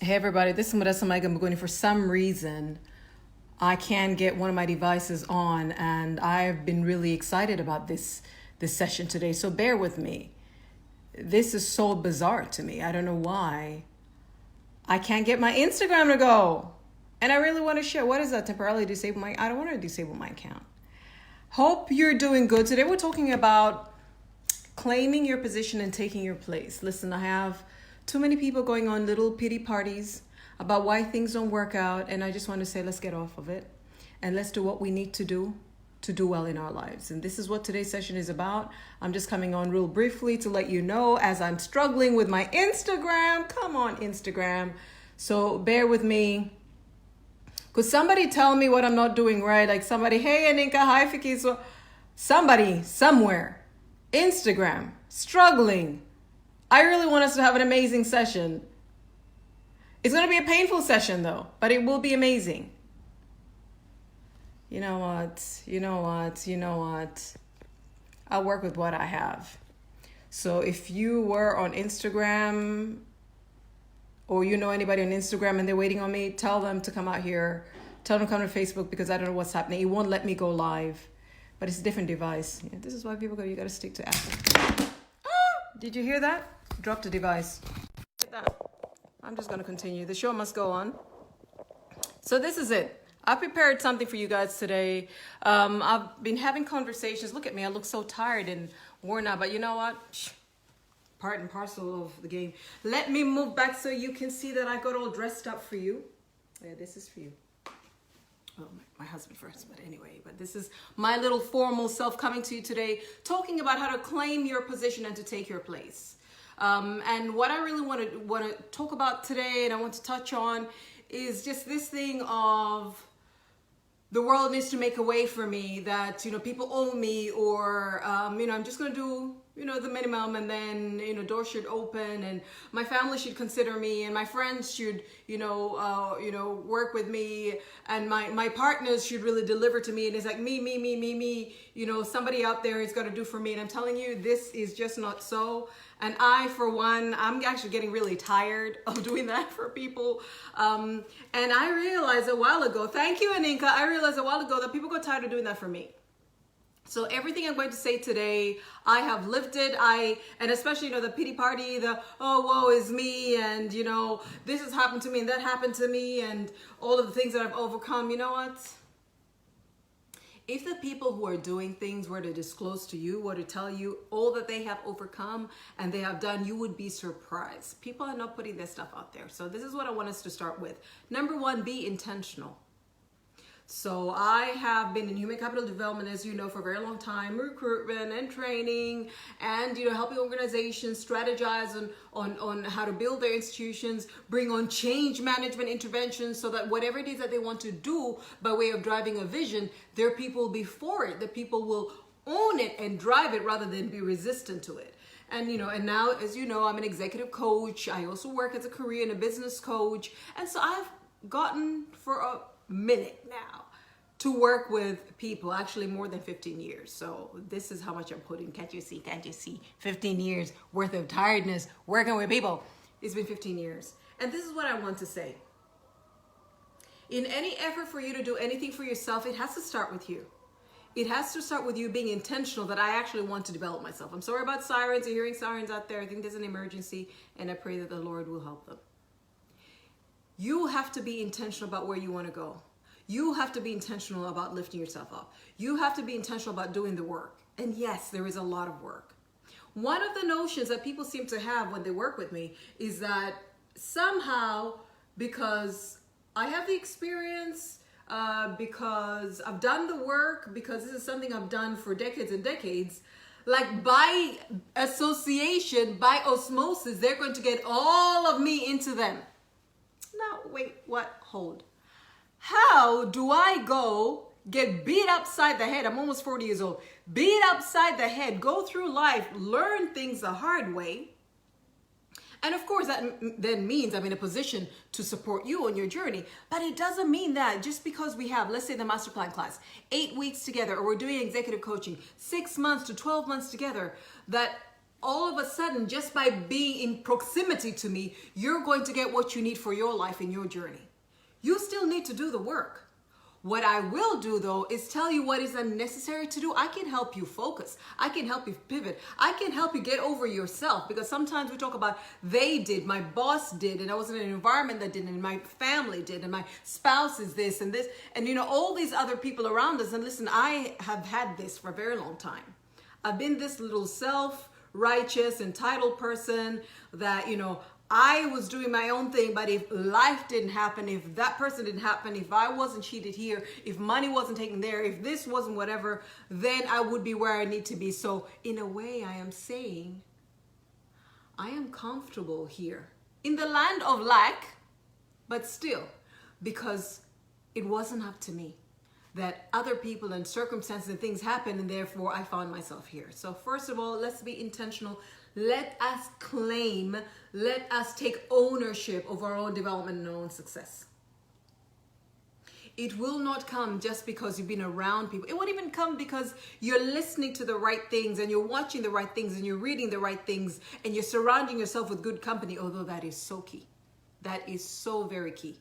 Hey everybody, this is Modesta Megan Maguni. For some reason, I can't get one of my devices on, and I've been really excited about this session today. So bear with me. This is so bizarre to me. I don't know why. I can't get my Instagram to go, and I really want to share. What is that? Temporarily disable my? I don't want to disable my account. Hope you're doing good. Today we're talking about claiming your position and taking your place. Listen, I have too many people going on little pity parties about why things don't work out, and I just want to say, let's get off of it and let's do what we need to do well in our lives. And this is what today's session is about. I'm just coming on real briefly to let you know as I'm struggling with my Instagram. Come on, Instagram. So bear with me. Could somebody tell me what I'm not doing right? Like somebody, hey, Aninka, hi, Fiki. So somebody, somewhere, Instagram, struggling. I really want us to have an amazing session. It's going to be a painful session though, but it will be amazing. You know what? I'll work with what I have. So if you were on Instagram or you know anybody on Instagram and they're waiting on me, tell them to come out here. Tell them to come to Facebook because I don't know what's happening. It won't let me go live, but it's a different device. Yeah, this is why people go, you got to stick to Apple. Did you hear that? Drop the device. Look at that. I'm just going to continue. The show must go on. So this is it. I prepared something for you guys today. I've been having conversations. Look at me. I look so tired and worn out. But you know what? Part and parcel of the game. Let me move back so you can see that I got all dressed up for you. Yeah, this is for you. Well, my husband first, but anyway, but this is my little formal self coming to you today, talking about how to claim your position and to take your place. And what I really want to talk about today, and I want to touch on, is just this thing of the world needs to make a way for me, that, people owe me, or, I'm just going to do, the minimum, and then, doors should open, and my family should consider me, and my friends should, work with me, and my partners should really deliver to me. And it's like me, somebody out there is going to do for me. And I'm telling you, this is just not so. And I, for one, I'm actually getting really tired of doing that for people. And I realized a while ago, thank you, Aninka, I realized a while ago that people got tired of doing that for me. So everything I'm going to say today, I have lived it. And especially, the pity party, the, oh, woe is me. And, this has happened to me and that happened to me and all of the things that I've overcome. You know what? If the people who are doing things were to disclose to you, were to tell you all that they have overcome and they have done, you would be surprised. People are not putting their stuff out there. So this is what I want us to start with. Number one, be intentional. So I have been in human capital development, as you know, for a very long time, recruitment and training, and helping organizations strategize on how to build their institutions, bring on change management interventions so that whatever it is that they want to do by way of driving a vision, their people before it, the people will own it and drive it rather than be resistant to it. And and now, as you know, I'm an executive coach. I also work as a career and a business coach, and so I've gotten for a minute now to work with people, actually more than 15 years. So this is how much I'm putting. Can't you see 15 years worth of tiredness working with people? It's been 15 years. And this is what I want to say. In any effort for you to do anything for yourself, it has to start with you. It has to start with you being intentional that I actually want to develop myself. I'm sorry about sirens. You're hearing sirens out there. I think there's an emergency, and I pray that the Lord will help them. You have to be intentional about where you want to go. You have to be intentional about lifting yourself up. You have to be intentional about doing the work. And yes, there is a lot of work. One of the notions that people seem to have when they work with me is that somehow, because I have the experience, because I've done the work, because this is something I've done for decades and decades, like by association, by osmosis, they're going to get all of me into them. No, wait, what? Hold. How do I go get beat upside the head? I'm almost 40 years old. Beat upside the head, go through life, learn things the hard way. And of course, that then means I'm in a position to support you on your journey. But it doesn't mean that just because we have, let's say, the Masterplan Class, 8 weeks together, or we're doing executive coaching, 6 months to 12 months together, that all of a sudden, just by being in proximity to me, you're going to get what you need for your life and your journey. You still need to do the work. What I will do though is tell you what is unnecessary to do. I can help you focus. I can help you pivot. I can help you get over yourself, because sometimes we talk about they did, my boss did, and I was in an environment that didn't, and my family did, and my spouse is this and this, and all these other people around us. And listen, I have had this for a very long time. I've been this little self-righteous, entitled person that, I was doing my own thing, but if life didn't happen, if that person didn't happen, if I wasn't cheated here, if money wasn't taken there, if this wasn't whatever, then I would be where I need to be. So in a way, I am saying, I am comfortable here in the land of lack, but still, because it wasn't up to me, that other people and circumstances and things happen, and therefore I found myself here. So first of all, let's be intentional. Let us claim, let us take ownership of our own development and our own success. It will not come just because you've been around people. It won't even come because you're listening to the right things and you're watching the right things and you're reading the right things and you're surrounding yourself with good company, although that is so key. That is so very key.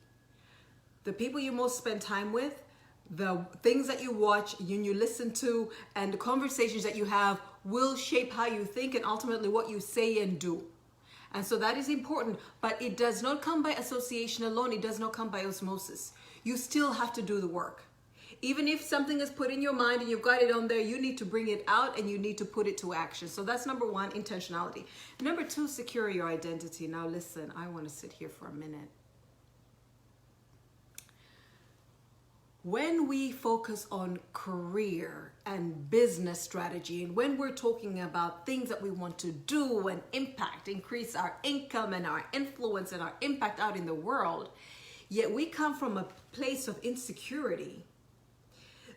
The people you most spend time with, the things that you watch and you listen to, and the conversations that you have will shape how you think and ultimately what you say and do. And so that is important, but it does not come by association alone. It does not come by osmosis. You still have to do the work. Even if something is put in your mind and you've got it on there, you need to bring it out and you need to put it to action. So that's number one, intentionality. Number two, secure your identity. Now listen, I want to sit here for a minute. When we focus on career and business strategy, and when we're talking about things that we want to do and impact, increase our income and our influence and our impact out in the world, yet we come from a place of insecurity,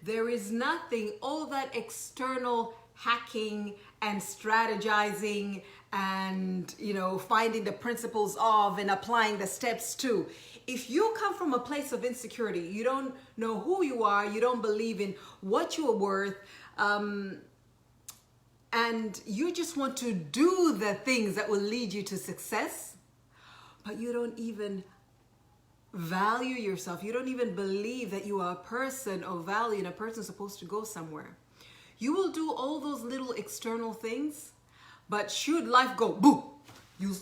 there is nothing, all that external hacking and strategizing and, finding the principles of and applying the steps to. If you come from a place of insecurity, you don't know who you are, you don't believe in what you are worth, and you just want to do the things that will lead you to success, but you don't even value yourself. You don't even believe that you are a person of value and a person supposed to go somewhere. You will do all those little external things, but should life go boom, you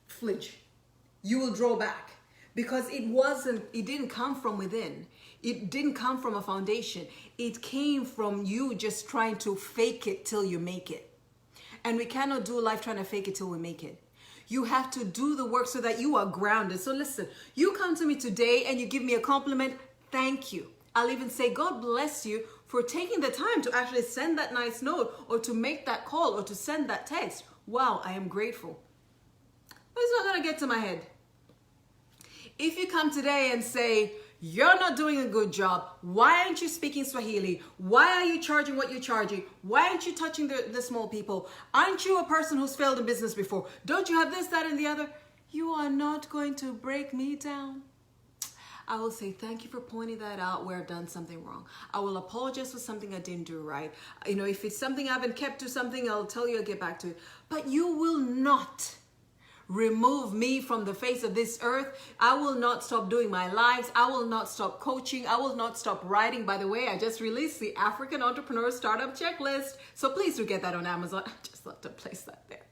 flinch. You will draw back. Because it didn't come from within. It didn't come from a foundation. It came from you just trying to fake it till you make it. And we cannot do life trying to fake it till we make it. You have to do the work so that you are grounded. So listen, you come to me today and you give me a compliment, thank you. I'll even say, God bless you for taking the time to actually send that nice note or to make that call or to send that text. Wow, I am grateful. But it's not going to get to my head. If you come today and say, you're not doing a good job, why aren't you speaking Swahili? Why are you charging what you're charging? Why aren't you touching the small people? Aren't you a person who's failed in business before? Don't you have this, that, and the other? You are not going to break me down. I will say, thank you for pointing that out where I've done something wrong. I will apologize for something I didn't do right. If it's something I haven't kept to something, I'll tell you, I'll get back to it. But you will not remove me from the face of this earth. I will not stop doing my lives. I will not stop coaching. I will not stop writing. By the way, I just released the African Entrepreneur Startup Checklist. So please do get that on Amazon. I just love to place that there.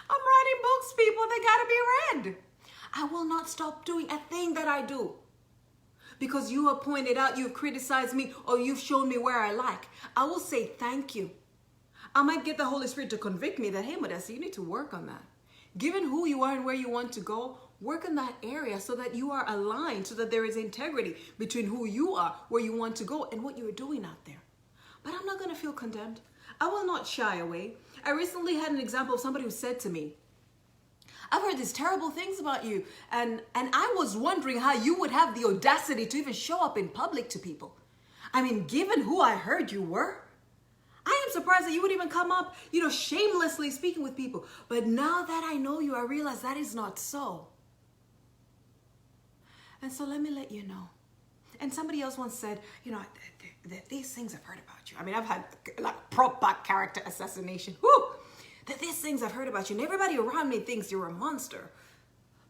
I'm writing books, people. They got to be read. I will not stop doing a thing that I do. Because you have pointed out, you've criticized me, or you've shown me where I lack. I will say thank you. I might get the Holy Spirit to convict me that, hey, Modesta, you need to work on that. Given who you are and where you want to go, work in that area so that you are aligned, so that there is integrity between who you are, where you want to go, and what you're doing out there. But I'm not going to feel condemned. I will not shy away. I recently had an example of somebody who said to me, I've heard these terrible things about you, and I was wondering how you would have the audacity to even show up in public to people. I mean, given who I heard you were, I am surprised that you would even come up, shamelessly speaking with people. But now that I know you, I realize that is not so. And so let me let you know. And somebody else once said, these things I've heard about you. I mean, I've had like proper character assassination. Woo! that these things I've heard about you, and everybody around me thinks you're a monster.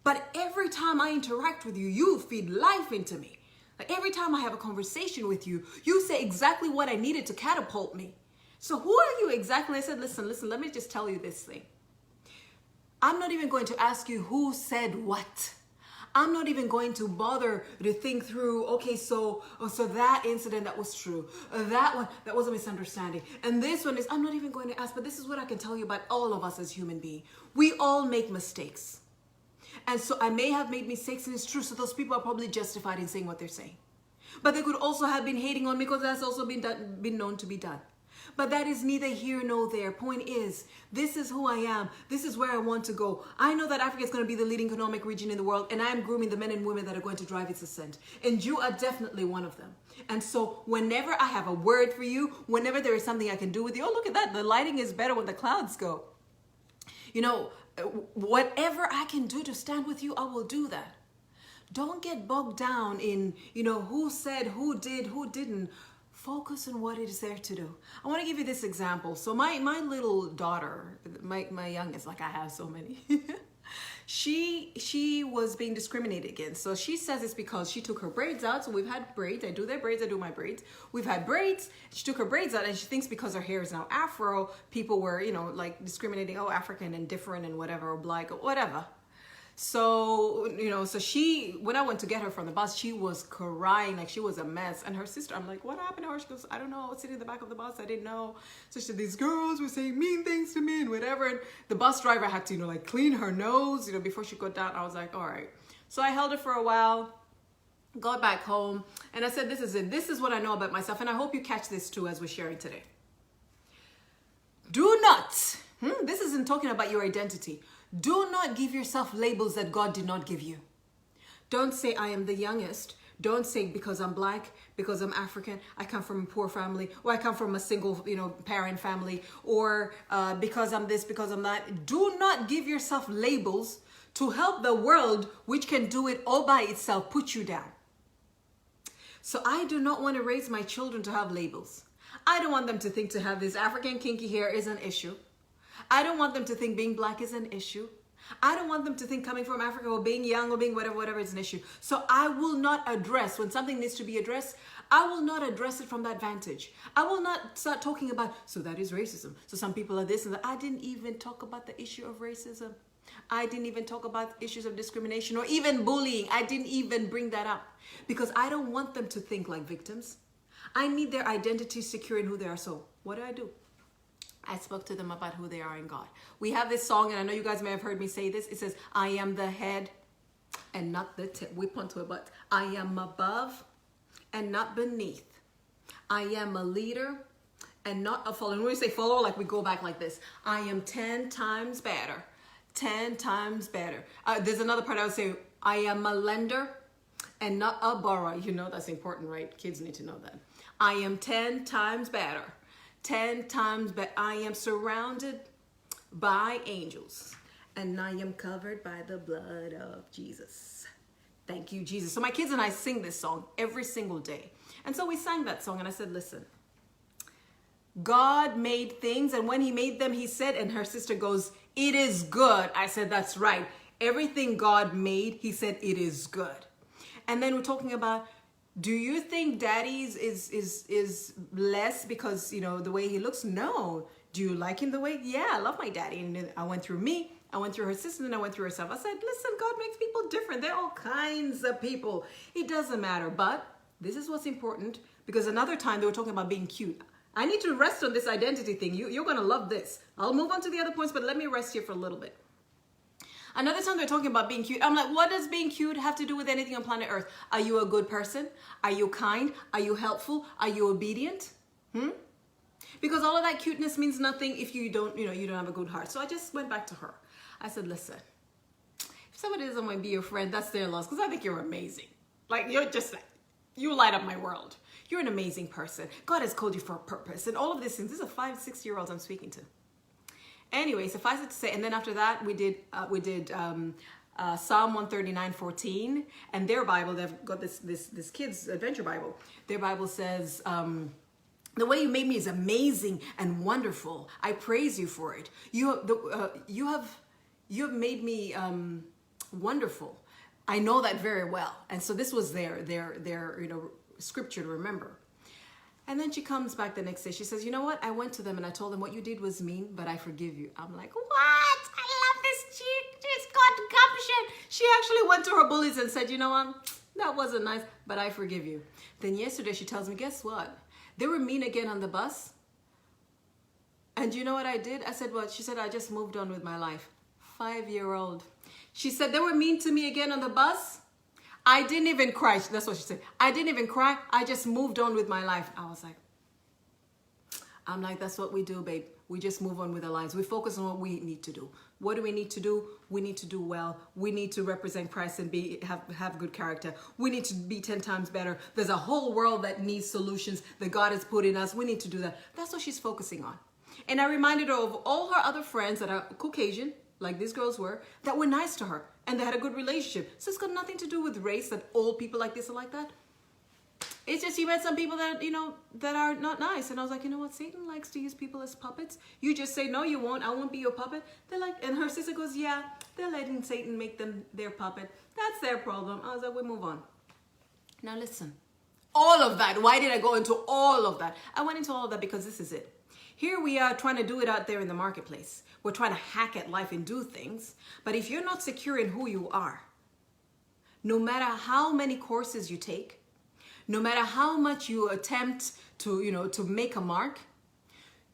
But every time I interact with you, you feed life into me. Like every time I have a conversation with you, you say exactly what I needed to catapult me. So who are you exactly? I said, listen, let me just tell you this thing. I'm not even going to ask you who said what. I'm not even going to bother to think through, okay, so that incident that was true, that one, that was a misunderstanding. And this one is, I'm not even going to ask, but this is what I can tell you about all of us as human beings. We all make mistakes. And so I may have made mistakes, and it's true. So those people are probably justified in saying what they're saying. But they could also have been hating on me because that's also been known to be done. But that is neither here nor there. Point is, this is who I am. This is where I want to go. I know that Africa is going to be the leading economic region in the world, and I am grooming the men and women that are going to drive its ascent. And you are definitely one of them. And so whenever I have a word for you, whenever there is something I can do with you, oh, look at that. The lighting is better when the clouds go. You know, whatever I can do to stand with you, I will do that. Don't get bogged down in, who said, who did, who didn't. Focus on what it is there to do. I want to give you this example. So my little daughter, my youngest, like I have so many, she was being discriminated against. So she says it's because she took her braids out. So we've had braids. I do their braids. I do my braids. We've had braids. She took her braids out, and she thinks because her hair is now Afro, people were, like discriminating, oh, African and different and whatever, or black or whatever. So, so when I went to get her from the bus, she was crying like she was a mess. And her sister, I'm like, what happened to her? She goes, I don't know. I was sitting in the back of the bus. I didn't know. So she said, these girls were saying mean things to me and whatever. And the bus driver had to, like clean her nose, before she got down. I was like, all right. So I held her for a while, got back home. And I said, this is it. This is what I know about myself. And I hope you catch this too as we're sharing today. Do not, this isn't talking about your identity. Do not give yourself labels that God did not give you. Don't say, I am the youngest. Don't say, because I'm black, because I'm African, I come from a poor family, or I come from a single, parent family, or because I'm this, because I'm that. Do not give yourself labels to help the world, which can do it all by itself, put you down. So I do not want to raise my children to have labels. I don't want them to think to have this African kinky hair is an issue. I don't want them to think being black is an issue. I don't want them to think coming from Africa or being young or being whatever is an issue. So I will not address, when something needs to be addressed, I will not address it from that vantage. I will not start talking about, so that is racism. So some people are this and that. I didn't even talk about the issue of racism. I didn't even talk about issues of discrimination or even bullying. I didn't even bring that up because I don't want them to think like victims. I need their identity secure in who they are. So what do? I spoke to them about who they are in God. We have this song, and I know you guys may have heard me say this. It says, I am the head and not the tail. We point to it, but I am above and not beneath. I am a leader and not a follower. When we say follower, like we go back like this. I am 10 times better. 10 times better. There's another part I would say, I am a lender and not a borrower. That's important, right? Kids need to know that. I am 10 times better. 10 times better. I am surrounded by angels, and I am covered by the blood of Jesus. Thank you, Jesus. So my kids and I sing this song every single day. And so we sang that song, and I said, listen, God made things, and when he made them, he said, and her sister goes, it is good. I said, that's right. Everything God made, he said, it is good. And then we're talking about, do you think daddy's is less because, the way he looks? No. Do you like him the way? Yeah, I love my daddy. And then I went through me, I went through her sister, and I went through herself. I said, listen, God makes people different. They're all kinds of people. It doesn't matter. But this is what's important, because another time they were talking about being cute. I need to rest on this identity thing. You're going to love this. I'll move on to the other points, but let me rest here for a little bit. Another time they're talking about being cute. I'm like, what does being cute have to do with anything on planet Earth? Are you a good person? Are you kind? Are you helpful? Are you obedient? Because all of that cuteness means nothing if you don't have a good heart. So I just went back to her. I said, listen, if somebody doesn't want to be your friend, that's their loss, because I think you're amazing. Like, you light up my world. You're an amazing person. God has called you for a purpose. And all of these things. These are 5-6-year-olds I'm speaking to. Anyway, suffice it to say, and then after that, we did Psalm 139:14, and their Bible, they've got this kids' adventure Bible. Their Bible says, The way you made me is amazing and wonderful. I praise you for it. You have made me wonderful. I know that very well. And so this was their scripture to remember. And then she comes back the next day. She says, you know what? I went to them and I told them what you did was mean, but I forgive you. I'm like, what? I love this chick. She's got gumption. She actually went to her bullies and said, you know what? That wasn't nice, but I forgive you. Then yesterday she tells me, guess what? They were mean again on the bus. And you know what I did? I said, what? She said, I just moved on with my life. 5-year-old. She said, they were mean to me again on the bus. I didn't even cry. That's what she said. I didn't even cry. I just moved on with my life. I'm like, that's what we do, babe. We just move on with our lives. We focus on what we need to do. What do we need to do? We need to do well. We need to represent Christ and have good character. We need to be 10 times better. There's a whole world that needs solutions that God has put in us. We need to do that. That's what she's focusing on. And I reminded her of all her other friends that are Caucasian, like these girls were, that were nice to her and they had a good relationship. So it's got nothing to do with race, that all people like this are like that. It's just you met some people that, that are not nice. And I was like, you know what? Satan likes to use people as puppets. You just say, no, you won't. I won't be your puppet. They're like, and her sister goes, yeah, they're letting Satan make them their puppet. That's their problem. I was like, we move on. Now listen, all of that. Why did I go into all of that? I went into all of that because this is it. Here we are trying to do it out there in the marketplace. We're trying to hack at life and do things. But if you're not secure in who you are, no matter how many courses you take, no matter how much you attempt to, to make a mark,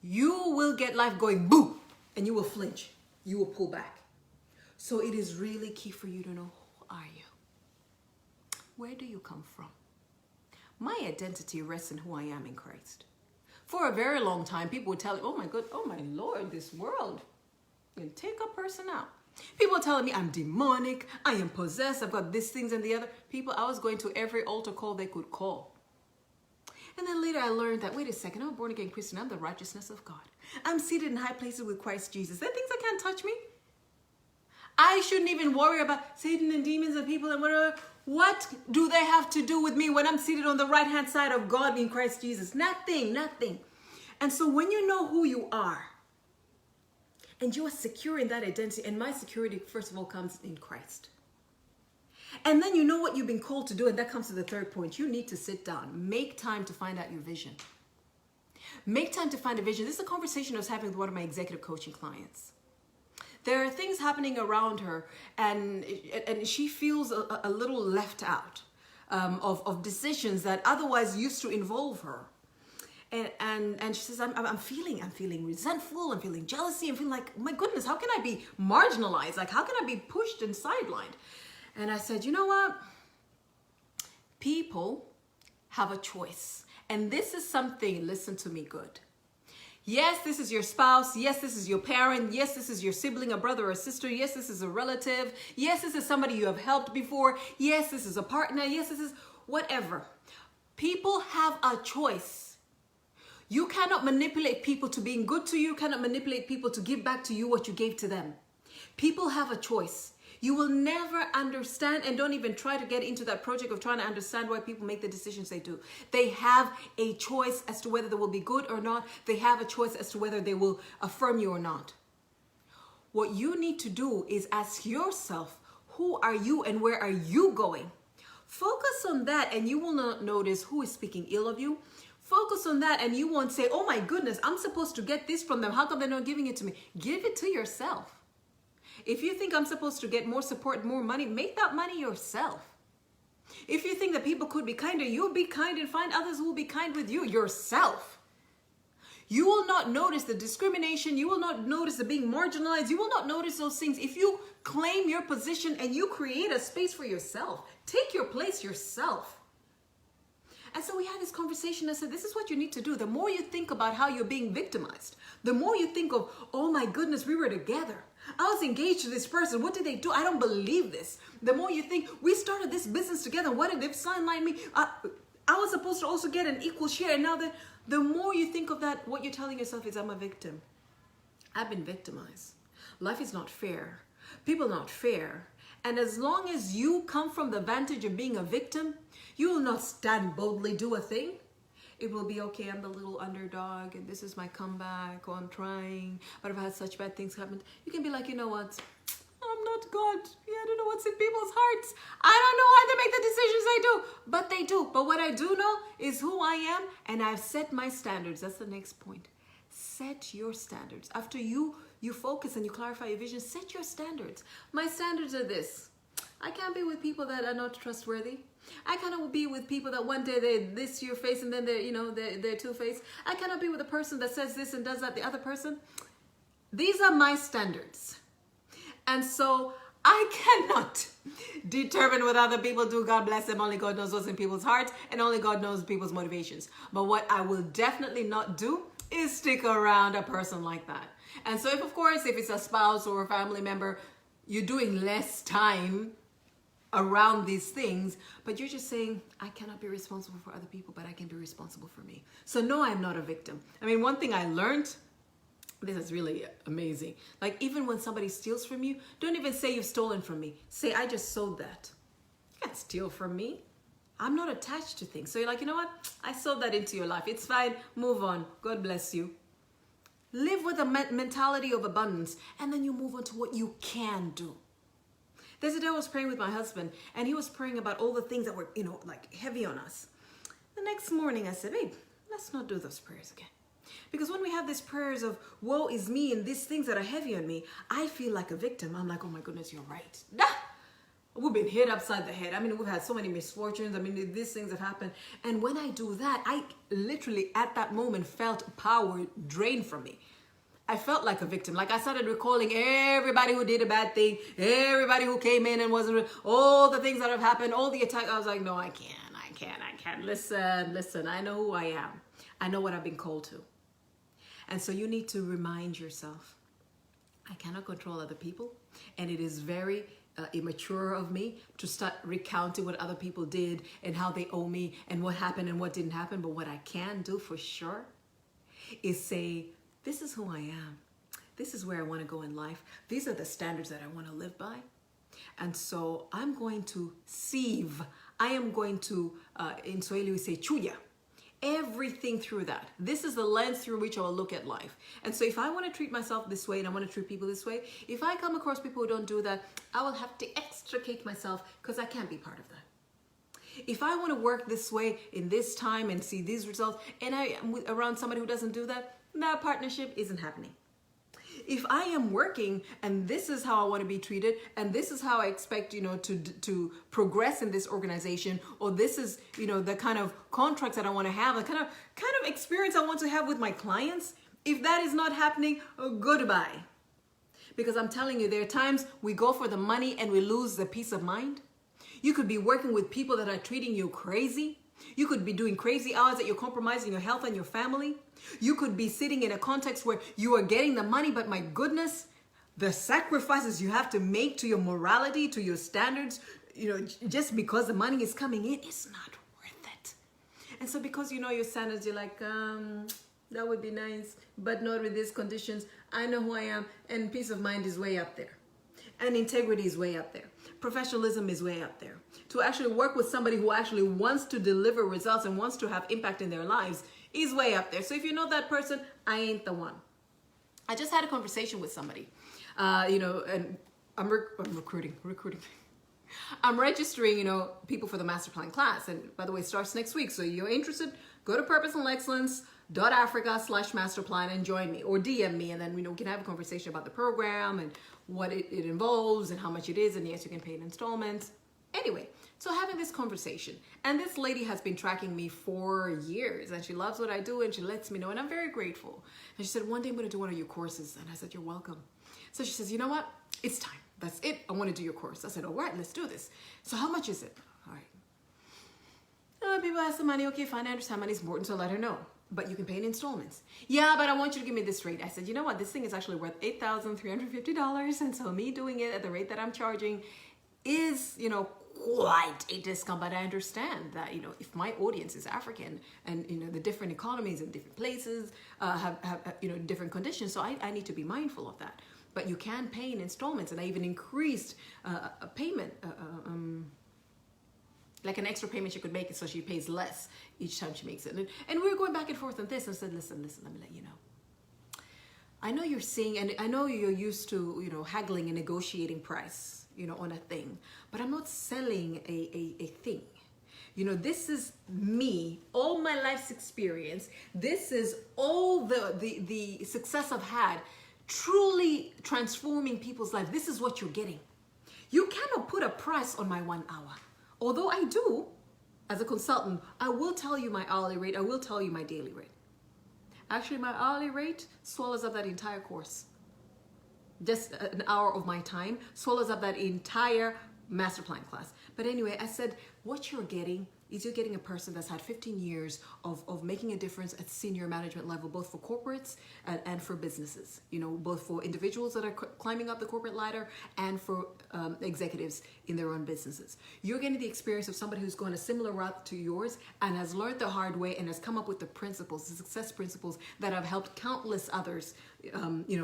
you will get life going boom, and you will flinch. You will pull back. So it is really key for you to know, who are you? Where do you come from? My identity rests in who I am in Christ. For a very long time, people would tell me, oh my Lord, this world. And take a person out. People are telling me I'm demonic, I am possessed, I've got these things and the other. People, I was going to every altar call they could call. And then later I learned that, wait a second, I'm a born again Christian, I'm the righteousness of God. I'm seated in high places with Christ Jesus. There are things that can't touch me. I shouldn't even worry about Satan and demons and people and whatever. What do they have to do with me when I'm seated on the right-hand side of God in Christ Jesus? Nothing. And so when you know who you are, and you are secure in that identity, and my security, first of all, comes in Christ. And then you know what you've been called to do, and that comes to the third point. You need to sit down. Make time to find out your vision. Make time to find a vision. This is a conversation I was having with one of my executive coaching clients. There are things happening around her, and she feels a little left out of decisions that otherwise used to involve her. And she says, I'm feeling resentful, I'm feeling jealousy, I'm feeling like, my goodness, how can I be marginalized? Like, how can I be pushed and sidelined? And I said, you know what? People have a choice. And this is something, listen to me good. Yes, this is your spouse. Yes, this is your parent. Yes, this is your sibling, a brother or a sister. Yes, this is a relative. Yes, this is somebody you have helped before. Yes, this is a partner. Yes, this is whatever. People have a choice. You cannot manipulate people to being good to you. You cannot manipulate people to give back to you what you gave to them. People have a choice. You will never understand, and don't even try to get into that project of trying to understand why people make the decisions they do. They have a choice as to whether they will be good or not. They have a choice as to whether they will affirm you or not. What you need to do is ask yourself, who are you and where are you going? Focus on that, and you will not notice who is speaking ill of you. Focus on that, and you won't say, oh my goodness, I'm supposed to get this from them. How come they're not giving it to me? Give it to yourself. If you think I'm supposed to get more support, more money, make that money yourself. If you think that people could be kinder, you be kind and find others who will be kind with you yourself. You will not notice the discrimination. You will not notice the being marginalized. You will not notice those things if you claim your position and you create a space for yourself. Take your place yourself. And so we had this conversation. I said, this is what you need to do. The more you think about how you're being victimized, the more you think of, oh my goodness, we were together. I was engaged to this person. What did they do? I don't believe this. The more you think, we started this business together. What did they sideline me? I was supposed to also get an equal share. And now the more you think of that, what you're telling yourself is, I'm a victim. I've been victimized. Life is not fair. People are not fair. And as long as you come from the vantage of being a victim, you will not stand boldly, do a thing. it will be okay. I'm the little underdog and this is my comeback, or I'm trying, but I've had such bad things happen. You can be like, you know what? I'm not God. Yeah, I don't know what's in people's hearts. I don't know why they make the decisions they do, but they do. But what I do know is who I am, and I've set my standards. That's the next point. Set your standards. After you focus and you clarify your vision, set your standards. My standards are this. I can't be with people that are not trustworthy. I cannot be with people that one day they're this your face and then they're two-faced. I cannot be with a person that says this and does that the other person. These are my standards. And so I cannot determine what other people do. God bless them. Only God knows what's in people's hearts, and only God knows people's motivations. But what I will definitely not do is stick around a person like that. And so of course, if it's a spouse or a family member, you're doing less time around these things, but you're just saying, I cannot be responsible for other people, but I can be responsible for me. So no, I'm not a victim. I mean, one thing I learned, this is really amazing. Like, even when somebody steals from you, don't even say you've stolen from me. Say, I just sold that. You can't steal from me. I'm not attached to things. So you're like, you know what? I sold that into your life. It's fine. Move on. God bless you. Live with a mentality of abundance, and then you move on to what you can do. There's a day I was praying with my husband, and he was praying about all the things that were, like heavy on us. The next morning I said, babe, let's not do those prayers again. Because when we have these prayers of woe is me and these things that are heavy on me, I feel like a victim. I'm like, oh my goodness, you're right. We've been hit upside the head. I mean, we've had so many misfortunes. I mean, these things have happened. And when I do that, I literally at that moment felt power drained from me. I felt like a victim. Like, I started recalling everybody who did a bad thing, everybody who came in and wasn't, all the things that have happened, all the attacks. I was like, no, I can't. Listen, I know who I am. I know what I've been called to. And so you need to remind yourself, I cannot control other people. And it is very immature of me to start recounting what other people did and how they owe me and what happened and what didn't happen. But what I can do for sure is say, this is who I am. This is where I want to go in life. These are the standards that I want to live by. And so I'm going to sieve. I am going to, in Swahili we say chuya, everything through that. This is the lens through which I will look at life. And so if I want to treat myself this way and I want to treat people this way, if I come across people who don't do that, I will have to extricate myself because I can't be part of that. If I want to work this way in this time and see these results, and I am around somebody who doesn't do that, that partnership isn't happening. If I am working and this is how I want to be treated and this is how I expect, to progress in this organization, or this is, the kind of contracts that I want to have, the kind of experience I want to have with my clients, if that is not happening, goodbye. Because I'm telling you, there are times we go for the money and we lose the peace of mind. You could be working with people that are treating you crazy. You could be doing crazy hours that you're compromising your health and your family. You could be sitting in a context where you are getting the money, but my goodness, the sacrifices you have to make to your morality, to your standards, just because the money is coming in, it's not worth it. And so because you know your standards, you're like, that would be nice, but not with these conditions. I know who I am, and peace of mind is way up there. And integrity is way up there. Professionalism is way up there. To actually work with somebody who actually wants to deliver results and wants to have impact in their lives is way up there. So if you know that person, I ain't the one. I just had a conversation with somebody, and I'm recruiting. I'm registering, people for the Masterplan Class. And by the way, it starts next week. So you're interested, go to purposeandexcellence.africa/masterplan and join me, or DM me. And then, we can have a conversation about the program and what it involves and how much it is. And yes, you can pay in installments. Anyway, so having this conversation, and this lady has been tracking me for years, and she loves what I do, and she lets me know, and I'm very grateful. And she said, one day I'm going to do one of your courses. And I said, you're welcome. So she says, you know what? It's time. That's it. I want to do your course. I said, all right, let's do this. So how much is it? All right. People ask the money. Okay, fine. I understand money is important, so let her know. But you can pay in installments. Yeah, but I want you to give me this rate. I said, you know what? This thing is actually worth $8,350. And so me doing it at the rate that I'm charging is, quite a discount. But I understand that, if my audience is African and, the different economies in different places have different conditions. So I need to be mindful of that. But you can pay in installments. And I even increased a payment, like an extra payment she could make it so she pays less each time she makes it. And we were going back and forth on this, and I said, listen, let me let you know. I know you're seeing, and I know you're used to, haggling and negotiating price, on a thing, but I'm not selling a thing. This is me, all my life's experience. This is all the success I've had, truly transforming people's life. This is what you're getting. You cannot put a price on my 1 hour. Although I do, as a consultant, I will tell you my hourly rate. I will tell you my daily rate. Actually, my hourly rate swallows up that entire course. Just an hour of my time swallows up that entire Masterplan class. But anyway, I said, what you're getting is you're getting a person that's had 15 years of making a difference at senior management level, both for corporates and for businesses, both for individuals that are climbing up the corporate ladder and for executives in their own businesses. You're getting the experience of somebody who's gone a similar route to yours and has learned the hard way and has come up with the principles, the success principles that have helped countless others,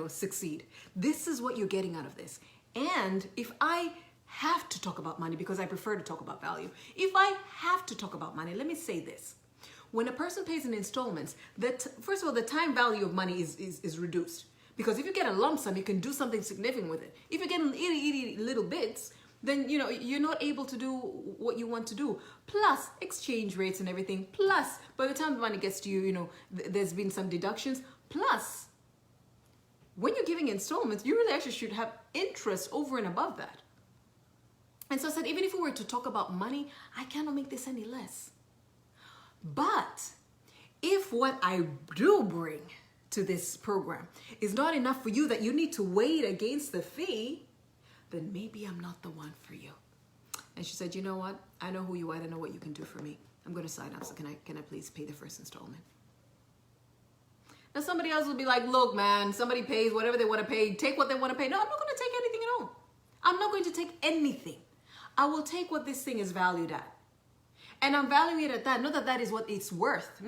succeed. This is what you're getting out of this. And if I have to talk about money, because I prefer to talk about value. If I have to talk about money, let me say this. When a person pays in installments, first of all, the time value of money is reduced. Because if you get a lump sum, you can do something significant with it. If you get itty little bits, then you're not able to do what you want to do. Plus exchange rates and everything. Plus, by the time the money gets to you, there's been some deductions. Plus, when you're giving installments, you really actually should have interest over and above that. And so I said, even if we were to talk about money, I cannot make this any less. But if what I do bring to this program is not enough for you, that you need to weigh it against the fee, then maybe I'm not the one for you. And she said, you know what? I know who you are. I know what you can do for me. I'm going to sign up. So can I please pay the first installment? Now somebody else will be like, look, man, somebody pays whatever they want to pay. Take what they want to pay. No, I'm not going to take anything at all. I'm not going to take anything. I will take what this thing is valued at. And I'm valuing it at that. Not that that is what it's worth.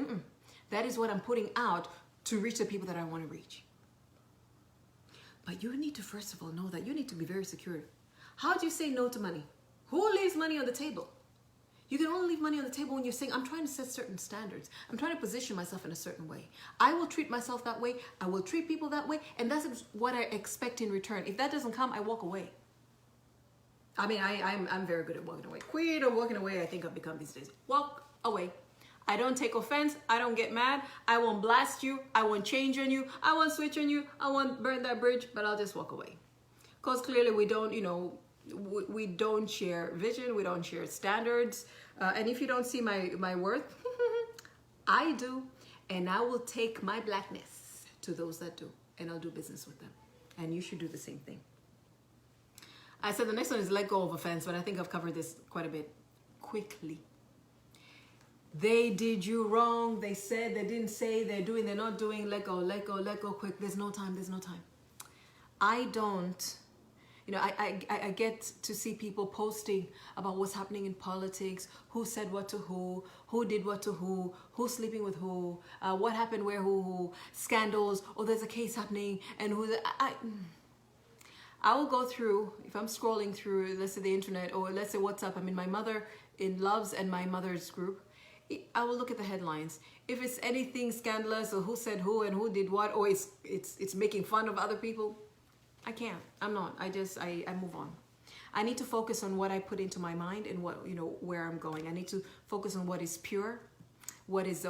That is what I'm putting out to reach the people that I want to reach. But you need to, first of all, know that you need to be very secure. How do you say no to money? Who leaves money on the table? You can only leave money on the table when you're saying, I'm trying to set certain standards. I'm trying to position myself in a certain way. I will treat myself that way. I will treat people that way. And that's what I expect in return. If that doesn't come, I walk away. I mean, I'm very good at walking away. Queen or walking away, I think I've become these days. Walk away. I don't take offense. I don't get mad. I won't blast you. I won't change on you. I won't switch on you. I won't burn that bridge, but I'll just walk away. Because clearly we don't, we don't share vision. We don't share standards. And if you don't see my worth, I do. And I will take my blackness to those that do. And I'll do business with them. And you should do the same thing. I said the next one is let go of offense, but I think I've covered this quite a bit quickly. They did you wrong. They said, they didn't say, they're doing, they're not doing. Let go quick. There's no time. I don't, I get to see people posting about what's happening in politics, who said what to who did what to who's sleeping with who, what happened where, who, scandals, or there's a case happening, and I will go through, if I'm scrolling through, let's say the internet, or let's say WhatsApp, I'm in my mother in loves and my mother's group, I will look at the headlines. If it's anything scandalous, or who said who and who did what, or it's making fun of other people, I can't. I'm not. I move on. I need to focus on what I put into my mind and what, where I'm going. I need to focus on what is pure, what is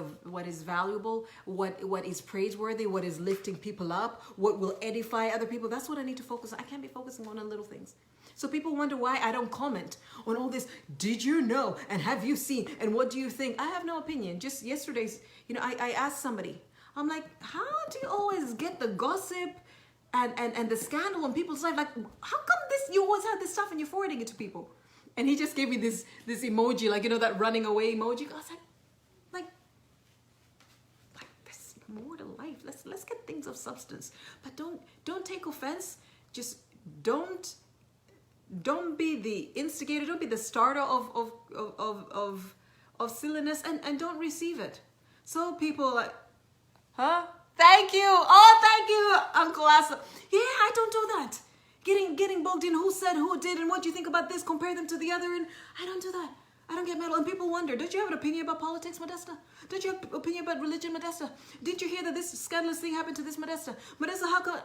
valuable, what is praiseworthy, what is lifting people up, what will edify other people. That's what I need to focus on. I can't be focusing on little things. So people wonder why I don't comment on all this. Did you know? And have you seen? And what do you think? I have no opinion. Just yesterday's, I asked somebody, I'm like, how do you always get the gossip and the scandal on people's life? Like, how come you always have this stuff and you're forwarding it to people? And he just gave me this emoji, like, that running away emoji. I was like, there's more to life. Let's get things of substance. But don't take offense. Just don't be the instigator. Don't be the starter of silliness, and don't receive it. So people are like, huh? Thank you. Oh, thank you, Uncle Asa. Yeah, I don't do that. Getting bogged in who said, who did, and what do you think about this? Compare them to the other, and I don't do that. I don't get metal. And people wonder, don't you have an opinion about politics, Modesta? Don't you have an opinion about religion, Modesta? Did you hear that this scandalous thing happened to this Modesta? Modesta, how come?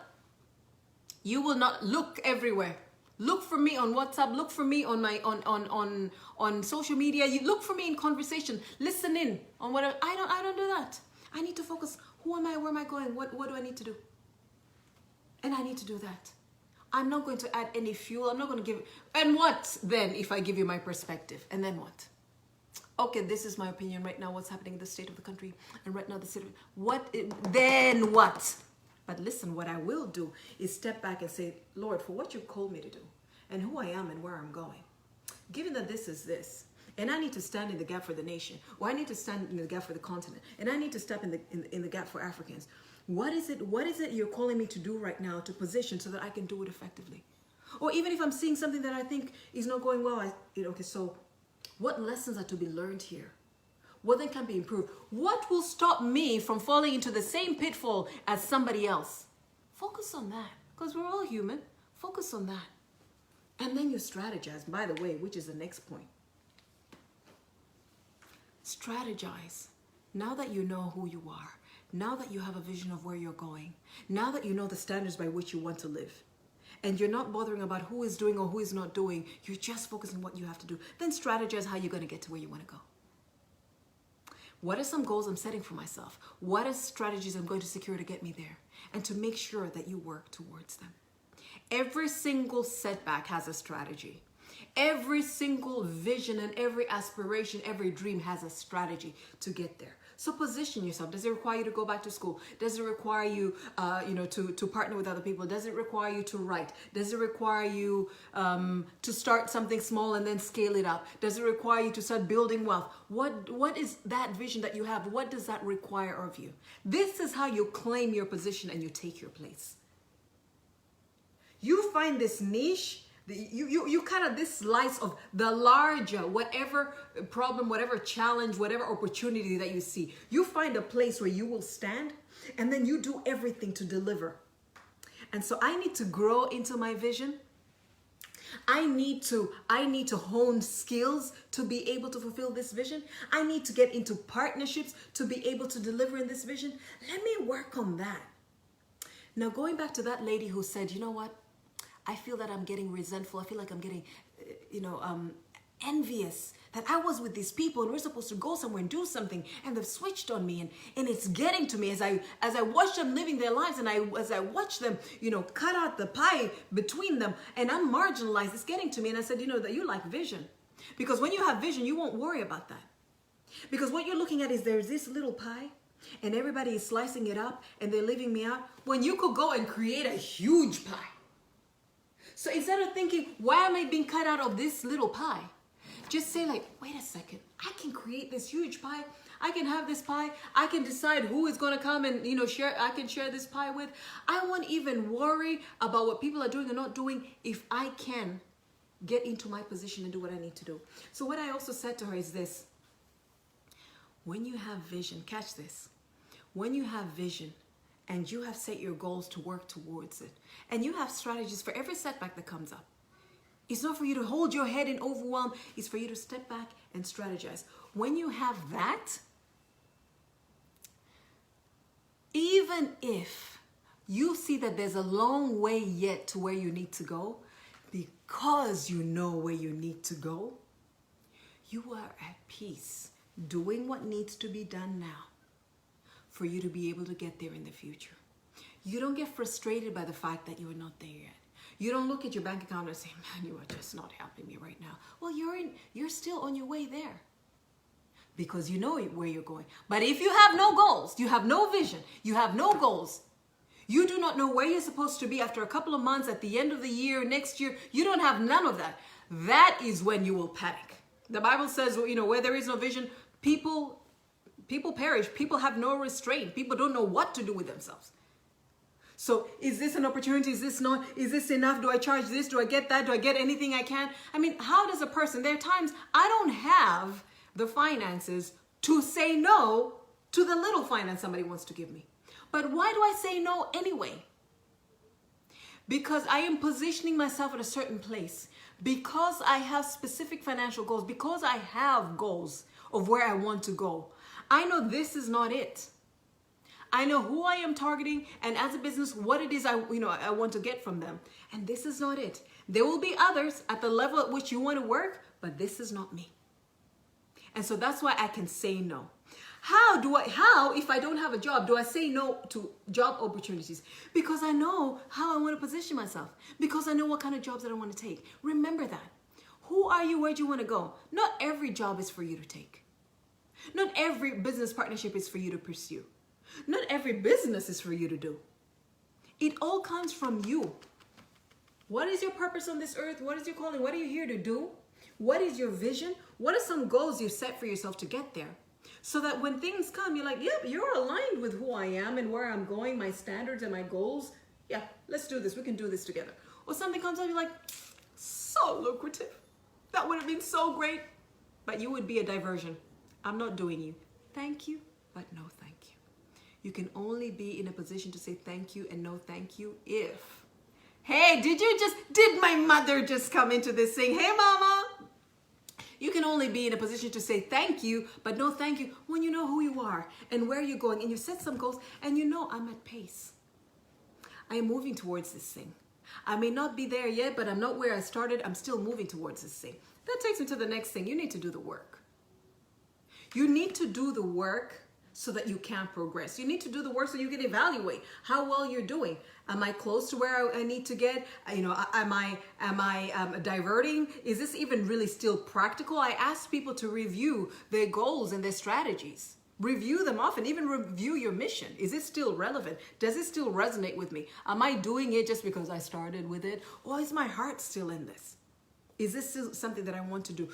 You will not look everywhere. Look for me on WhatsApp. Look for me on my on social media. You look for me in conversation. Listen in on what I don't do that. I need to focus. Who am I? Where am I going? What do I need to do? And I need to do that. I'm not going to add any fuel. I'm not going to give. And what then if I give you my perspective? And then what? Okay, this is my opinion right now. What's happening in the state of the country, and right now the state of what? Then what? But listen, what I will do is step back and say, Lord, for what you called me to do, and who I am and where I'm going. Given that this is this, and I need to stand in the gap for the nation, or I need to stand in the gap for the continent, and I need to step in the gap for Africans. What is it you're calling me to do right now to position so that I can do it effectively? Or even if I'm seeing something that I think is not going well, okay, so what lessons are to be learned here? What then can be improved? What will stop me from falling into the same pitfall as somebody else? Focus on that, because we're all human. Focus on that. And then you strategize, by the way, which is the next point. Strategize. Now that you know who you are, now that you have a vision of where you're going, now that you know the standards by which you want to live, and you're not bothering about who is doing or who is not doing, you're just focusing on what you have to do, then strategize how you're going to get to where you want to go. What are some goals I'm setting for myself? What are strategies I'm going to secure to get me there? And to make sure that you work towards them. Every single setback has a strategy. Every single vision and every aspiration, every dream has a strategy to get there. So position yourself. Does it require you to go back to school? Does it require you, to partner with other people? Does it require you to write? Does it require you to start something small and then scale it up? Does it require you to start building wealth? What is that vision that you have? What does that require of you? This is how you claim your position and you take your place. You find this niche. You kind of this slice of the larger, whatever problem, whatever challenge, whatever opportunity that you see. You find a place where you will stand and then you do everything to deliver. And so I need to grow into my vision. I need to hone skills to be able to fulfill this vision. I need to get into partnerships to be able to deliver in this vision. Let me work on that. Now, going back to that lady who said, you know what? I feel that I'm getting resentful. I feel like I'm getting, envious that I was with these people and we're supposed to go somewhere and do something and they've switched on me and it's getting to me as I watch them living their lives and as I watch them, cut out the pie between them and I'm marginalized. It's getting to me. And I said, that you like vision, because when you have vision, you won't worry about that, because what you're looking at is there's this little pie and everybody is slicing it up and they're leaving me out, when you could go and create a huge pie. So instead of thinking, why am I being cut out of this little pie? Just say like, wait a second, I can create this huge pie. I can have this pie. I can decide who is going to come and, share. I can share this pie with. I won't even worry about what people are doing or not doing if I can get into my position and do what I need to do. So what I also said to her is this. When you have vision, catch this. When you have vision, and you have set your goals to work towards it, and you have strategies for every setback that comes up. It's not for you to hold your head in overwhelm. It's for you to step back and strategize. When you have that, even if you see that there's a long way yet to where you need to go, because you know where you need to go, you are at peace doing what needs to be done now, for you to be able to get there in the future. You don't get frustrated by the fact that you are not there yet. You don't look at your bank account and say, man, you are just not helping me right now. Well, you're still on your way there, because you know where you're going. But if you have no goals, you have no vision, you have no goals, you do not know where you're supposed to be after a couple of months, at the end of the year, next year, you don't have none of that. That is when you will panic. The Bible says, where there is no vision, people perish. People have no restraint. People don't know what to do with themselves. So is this an opportunity? Is this not? Is this enough? Do I charge this? Do I get that? Do I get anything I can? I mean, how does a person, there are times I don't have the finances to say no to the little finance somebody wants to give me. But why do I say no anyway? Because I am positioning myself at a certain place. because I have specific financial goals, because I have goals of where I want to go, I know this is not it. I know who I am targeting, and as a business, what it is I want to get from them. And this is not it. There will be others at the level at which you want to work, but this is not me. And so that's why I can say no. How, if I don't have a job, do I say no to job opportunities? Because I know how I want to position myself. Because I know what kind of jobs that I want to take. Remember that. Who are you? Where do you want to go? Not every job is for you to take. Not every business partnership is for you to pursue. Not every business is for you to do. It all comes from you. What is your purpose on this earth? What is your calling? What are you here to do? What is your vision? What are some goals you set for yourself to get there? So that when things come, you're like, yep, you're aligned with who I am and where I'm going, my standards and my goals. Yeah, let's do this. We can do this together. Or something comes up, you're like, so lucrative. That would have been so great. But you would be a diversion. I'm not doing you. Thank you, but no thank you. You can only be in a position to say thank you and no thank you if, hey, did my mother just come into this thing? Hey, mama. You can only be in a position to say thank you, but no thank you when you know who you are and where you're going and you set some goals and you know I'm at pace. I am moving towards this thing. I may not be there yet, but I'm not where I started. I'm still moving towards this thing. That takes me to the next thing. You need to do the work. You need to do the work so that you can progress. You need to do the work so you can evaluate how well you're doing. Am I close to where I need to get? Am I diverting? Is this even really still practical? I ask people to review their goals and their strategies. Review them often, even review your mission. Is it still relevant? Does it still resonate with me? Am I doing it just because I started with it? Or is my heart still in this? Is this still something that I want to do?